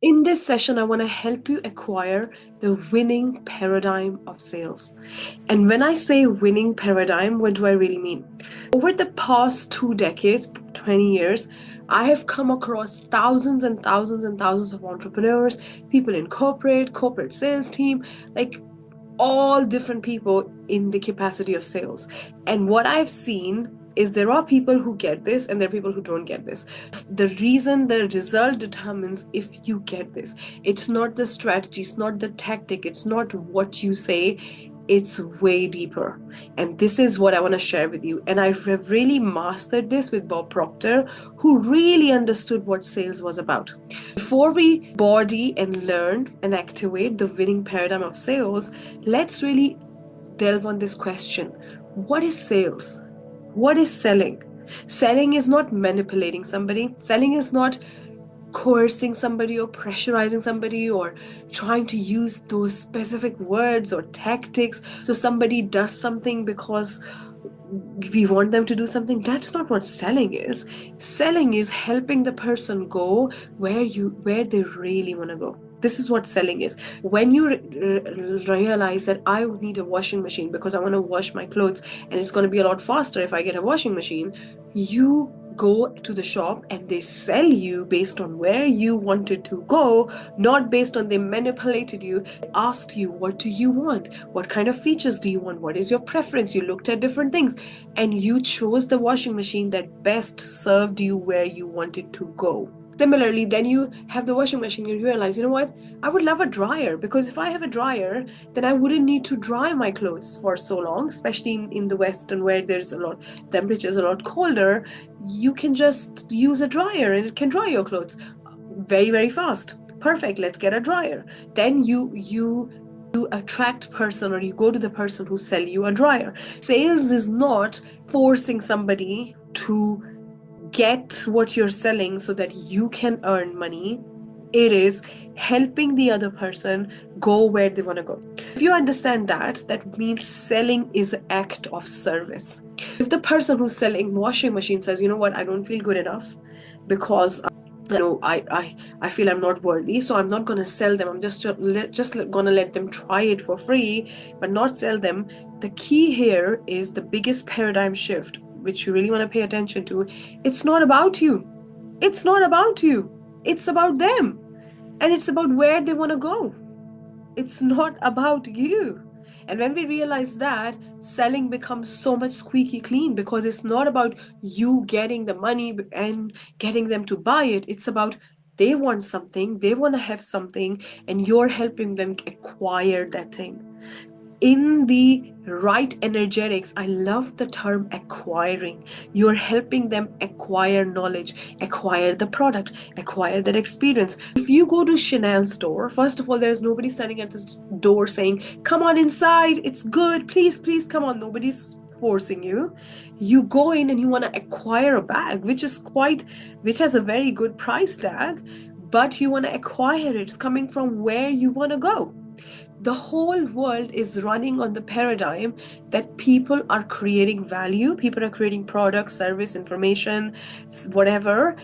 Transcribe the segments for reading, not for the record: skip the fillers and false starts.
In this session, I want to help you acquire the winning paradigm of sales. And when I say winning paradigm, what do I really mean? Over the past 2 decades, 20 years, I have come across thousands and thousands and thousands of entrepreneurs, people in corporate sales team, like all different people in the capacity of sales. And what I've seen is there are people who get this and there are people who don't get this. The reason the result determines if you get this. It's not the strategy, it's not the tactic, it's not what you say, it's way deeper. And this is what I want to share with you. And I've really mastered this with Bob Proctor, who really understood what sales was about. Before we body and learn and activate the winning paradigm of sales, let's really delve on this question. What is sales? What is selling? Selling is not manipulating somebody. Selling is not coercing somebody or pressurizing somebody or trying to use those specific words or tactics so somebody does something because we want them to do something. That's not what selling is. Selling is helping the person go where they really want to go. This is what selling is. When you realize that I need a washing machine because I want to wash my clothes and it's going to be a lot faster if I get a washing machine, you go to the shop and they sell you based on where you wanted to go, not based on they manipulated you. They asked you, what do you want? What kind of features do you want? What is your preference? You looked at different things and you chose the washing machine that best served you where you wanted to go. Similarly, then you have the washing machine, you realize, you know what? I would love a dryer because if I have a dryer, then I wouldn't need to dry my clothes for so long, especially in the Western where there's a lot, temperatures a lot colder. You can just use a dryer and it can dry your clothes very, very fast. Perfect, let's get a dryer. Then you attract person or you go to the person who sell you a dryer. Sales is not forcing somebody to get what you're selling so that you can earn money. It is helping the other person go where they want to go. If you understand that, that means selling is an act of service. If the person who's selling washing machine says, you know what, I don't feel good enough because I feel I'm not worthy, so I'm not gonna sell them. I'm just gonna let them try it for free, but not sell them. The key here is the biggest paradigm shift, which you really want to pay attention to. It's not about you. It's not about you. It's about them, and it's about where they want to go. It's not about you. And when we realize that, selling becomes so much squeaky clean because it's not about you getting the money and getting them to buy it. It's about they want something, they want to have something, and you're helping them acquire that thing in the right energetics. I love the term acquiring. You're helping them acquire knowledge, acquire the product, acquire that experience. If you go to Chanel store, first of all, there's nobody standing at this door saying, come on inside, it's good, please come on. Nobody's forcing you. You go in and you want to acquire a bag which has a very good price tag, but you want to acquire it. It's coming from where you want to go. The whole world is running on the paradigm that people are creating value, people are creating products, service, information, whatever,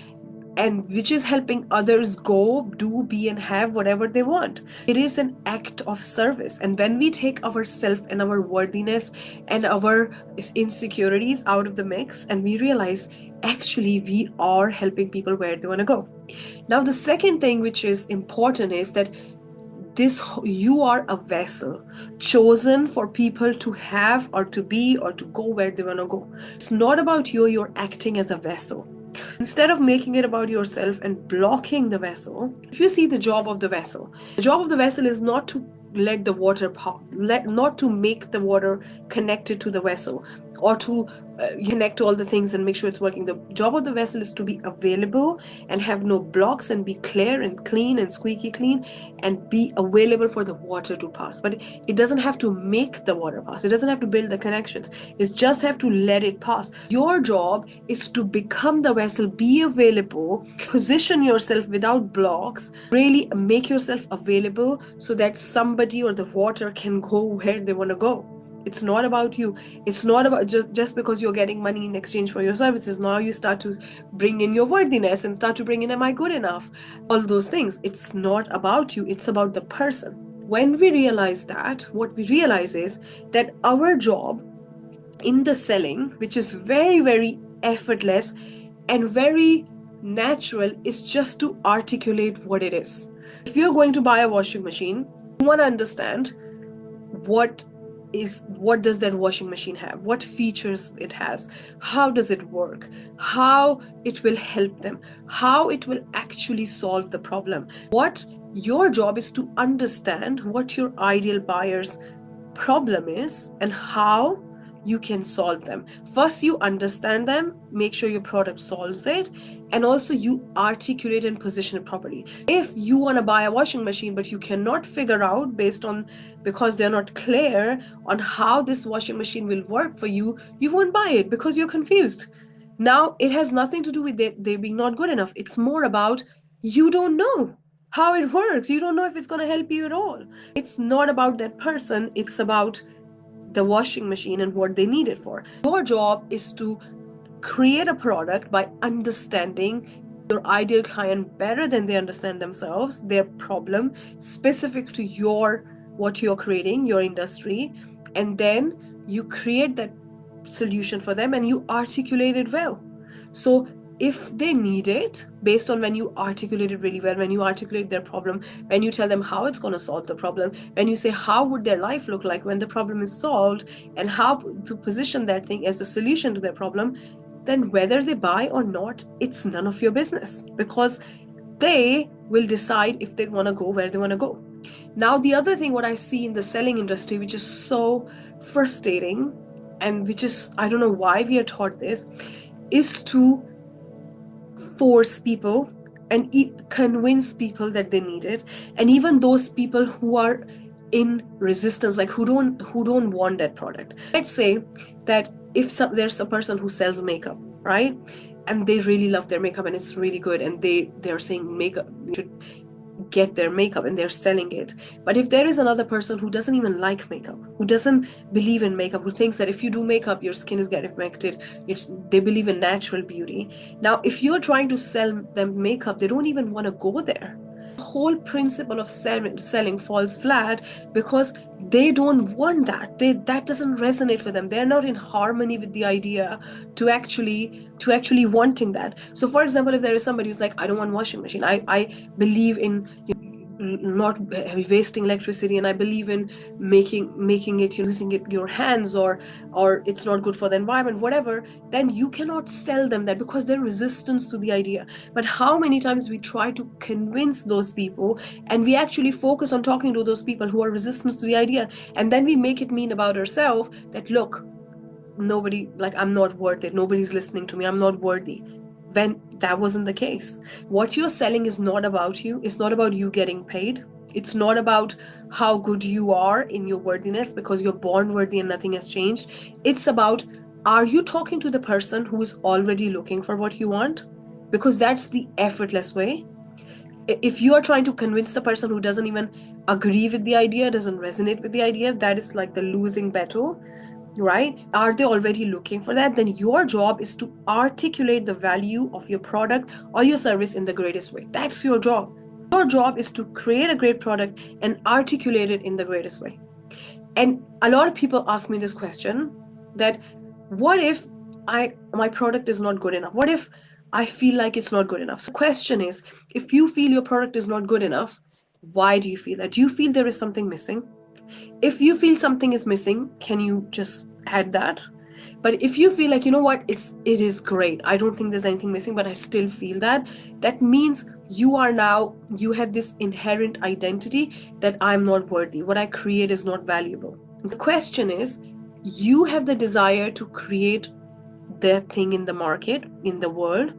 and which is helping others go, do, be, and have whatever they want. It is an act of service. And when we take ourself and our worthiness and our insecurities out of the mix and we realize actually we are helping people where they want to go. Now, the second thing which is important is that you are a vessel chosen for people to have or to be or to go where they want to go. It's not about you're acting as a vessel. Instead of making it about yourself and blocking the vessel, if you see the job of the job of the vessel is not to let the water pop, not to make the water connected to the vessel or to connect to all the things and make sure it's working. The job of the vessel is to be available and have no blocks and be clear and clean and squeaky clean and be available for the water to pass. But it doesn't have to make the water pass. It doesn't have to build the connections. It just have to let it pass. Your job is to become the vessel, be available, position yourself without blocks, really make yourself available so that somebody or the water can go where they want to go. It's not about you. It's not about just because you're getting money in exchange for your services. Now you start to bring in your worthiness and start to bring in, am I good enough? All those things. It's not about you. It's about the person. When we realize that, what we realize is that our job in the selling, which is very, very effortless and very natural, is just to articulate what it is. If you're going to buy a washing machine, you want to understand what does that washing machine have, what features it has, how does it work, how it will help them, how it will actually solve the problem. What your job is to understand what your ideal buyer's problem is and how you can solve them. First, you understand them, make sure your product solves it, and also you articulate and position it properly. If you want to buy a washing machine, but you cannot figure out because they're not clear on how this washing machine will work for you, you won't buy it because you're confused. Now, it has nothing to do with they being not good enough. It's more about you don't know how it works. You don't know if it's going to help you at all. It's not about that person. It's about the washing machine and what they need it for. Your job is to create a product by understanding your ideal client better than they understand themselves, their problem specific to what you're creating, your industry, and then you create that solution for them and you articulate it well. So if they need it, based on when you articulate it really well, when you articulate their problem, when you tell them how it's going to solve the problem, when you say how would their life look like when the problem is solved, and how to position that thing as a solution to their problem, then whether they buy or not, it's none of your business, because they will decide if they want to go where they want to go. Now, the other thing, what I see in the selling industry, which is so frustrating, and which is, I don't know why we are taught this, is to force people and convince people that they need it. And even those people who are in resistance, like who don't want that product. Let's say that if there's a person who sells makeup, right, and they really love their makeup and it's really good, and they're saying makeup should get their makeup and they're selling it. But if there is another person who doesn't even like makeup, who doesn't believe in makeup, who thinks that if you do makeup your skin is getting affected, they believe in natural beauty. Now if you're trying to sell them makeup, they don't even want to go there. The whole principle of selling falls flat because they don't want that doesn't resonate for them. They're not in harmony with the idea to actually wanting that. So for example, if there is somebody who's like, I don't want washing machine, I believe in not wasting electricity, and I believe in making it using it your hands, or it's not good for the environment, whatever, then you cannot sell them that because they're resistance to the idea. But how many times we try to convince those people, and we actually focus on talking to those people who are resistant to the idea, and then we make it mean about ourselves that, look, nobody, like, I'm not worth it, nobody's listening to me, I'm not worthy, when that wasn't the case. What you're selling is not about you. It's not about you getting paid. It's not about how good you are in your worthiness, because you're born worthy and nothing has changed. It's about, are you talking to the person who is already looking for what you want? Because that's the effortless way. If you are trying to convince the person who doesn't even agree with the idea, doesn't resonate with the idea, that is like the losing battle, right? Are they already looking for that? Then your job is to articulate the value of your product or your service in the greatest way. That's your job. Your job is to create a great product and articulate it in the greatest way. And a lot of people ask me this question, that what if my product is not good enough? What if I feel like it's not good enough? So the question is, if you feel your product is not good enough, why do you feel that? Do you feel there is something missing? If you feel something is missing, can you just add that? But if you feel like, you know what, it is great, I don't think there's anything missing, but I still feel that means you have this inherent identity that I'm not worthy, what I create is not valuable. The question is, you have the desire to create that thing in the market, in the world,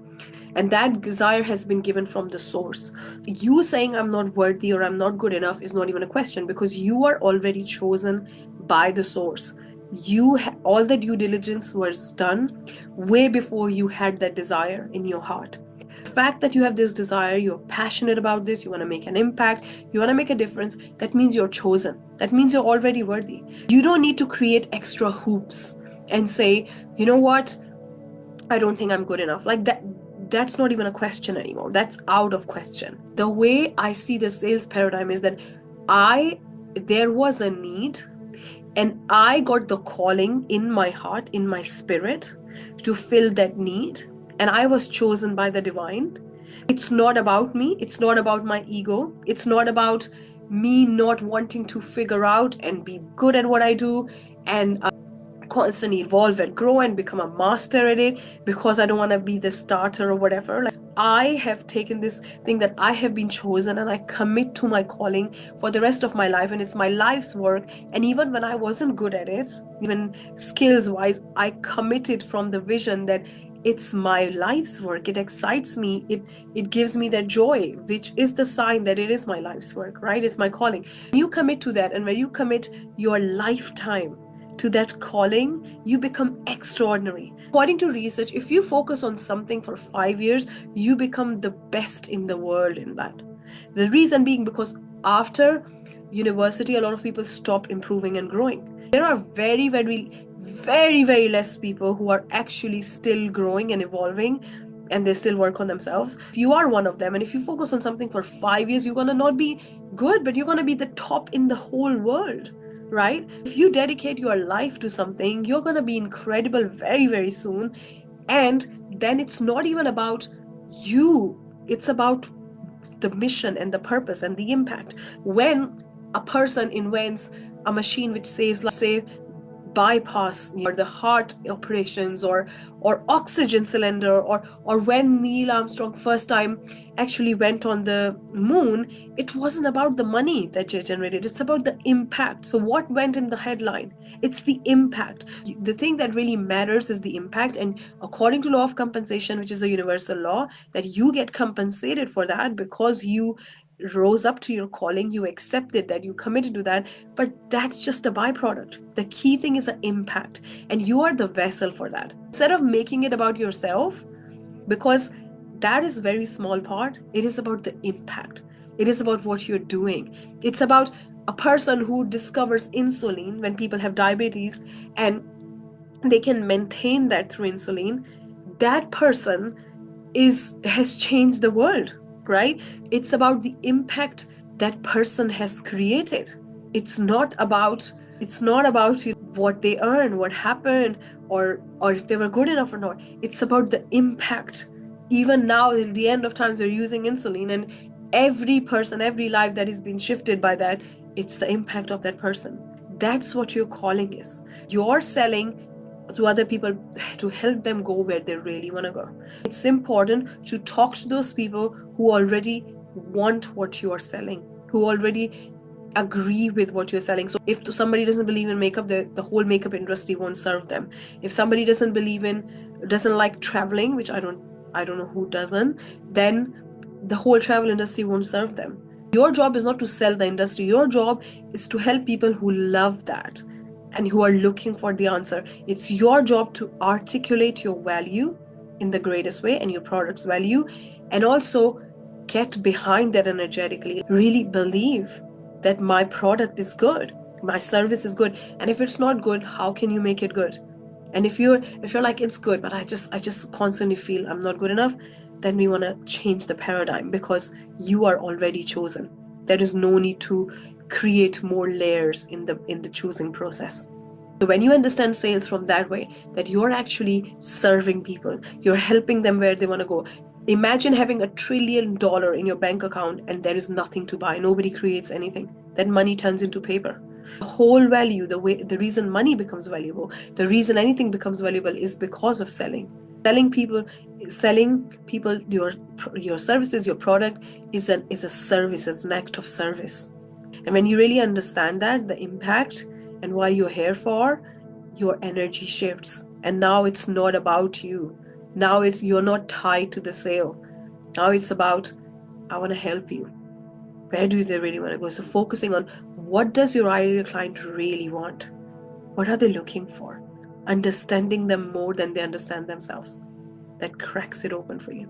and that desire has been given from the source. You saying I'm not worthy or I'm not good enough is not even a question, because you are already chosen by the source. All the due diligence was done way before you had that desire in your heart. The fact that you have this desire, you're passionate about this, you want to make an impact, you want to make a difference, that means you're chosen. That means you're already worthy. You don't need to create extra hoops and say, you know what, I don't think I'm good enough. Like that's not even a question anymore. That's out of question. The way I see the sales paradigm is that there was a need and I got the calling in my heart, in my spirit, to fill that need. And I was chosen by the divine. It's not about me. It's not about my ego. It's not about me not wanting to figure out and be good at what I do and constantly evolve and grow and become a master at it because I don't want to be the starter or whatever. Like, I have taken this thing that I have been chosen and I commit to my calling for the rest of my life, and it's my life's work. And even when I wasn't good at it, even skills wise, I committed from the vision that it's my life's work. It excites me. It gives me that joy, which is the sign that it is my life's work, right? It's my calling. When you commit to that, and when you commit your lifetime to that calling, you become extraordinary. According to research, if you focus on something for 5 years, you become the best in the world in that. The reason being because after university, a lot of people stop improving and growing. There are very, very, very, very less people who are actually still growing and evolving, and they still work on themselves. If you are one of them, and if you focus on something for 5 years, you're gonna not be good, but you're gonna be the top in the whole world. Right? If you dedicate your life to something, you're going to be incredible very, very soon. And then it's not even about you, it's about the mission and the purpose and the impact. When a person invents a machine which saves, let's say, bypass or the heart operations or oxygen cylinder, or when Neil Armstrong first time actually went on the moon, it wasn't about the money that they generated, it's about the impact. So what went in the headline? It's the impact. The thing that really matters is the impact, and according to law of compensation, which is a universal law, that you get compensated for that because you rose up to your calling, you accepted that, you committed to that, but that's just a byproduct. The key thing is the impact, and you are the vessel for that. Instead of making it about yourself, because that is very small part, it is about the impact. It is about what you're doing. It's about a person who discovers insulin when people have diabetes and they can maintain that through insulin. That person has changed the world, right? It's about the impact that person has created. It's not about what they earn, what happened, or if they were good enough or not. It's about the impact. Even now, at the end of times, we're using insulin, and every person, every life that is being shifted by that, it's the impact of that person. That's what your calling is. You're selling to other people to help them go where they really want to go. It's important to talk to those people who already want what you are selling, who already agree with what you're selling. So if somebody doesn't believe in makeup, the whole makeup industry won't serve them. If somebody doesn't like traveling, which I don't know who doesn't, then the whole travel industry won't serve them. Your job is not to sell the industry. Your job is to help people who love that and who are looking for the answer. It's your job to articulate your value in the greatest way and your product's value, and also get behind that energetically. Really believe that my product is good, my service is good, and if it's not good, how can you make it good? And if you're like, it's good, but I just constantly feel I'm not good enough, then we want to change the paradigm, because you are already chosen. There is no need to create more layers in the choosing process. So when you understand sales from that way, that you're actually serving people, you're helping them where they want to go. Imagine having $1 trillion in your bank account and there is nothing to buy. Nobody creates anything. That money turns into paper. The whole value, the reason money becomes valuable, the reason anything becomes valuable is because of selling. Selling people your services, your product is a service, it's an act of service. And when you really understand that, the impact and why you're here for, your energy shifts. And now it's not about you. Now you're not tied to the sale. Now it's about, I want to help you. Where do they really want to go? So focusing on, what does your ideal client really want? What are they looking for? Understanding them more than they understand themselves. That cracks it open for you.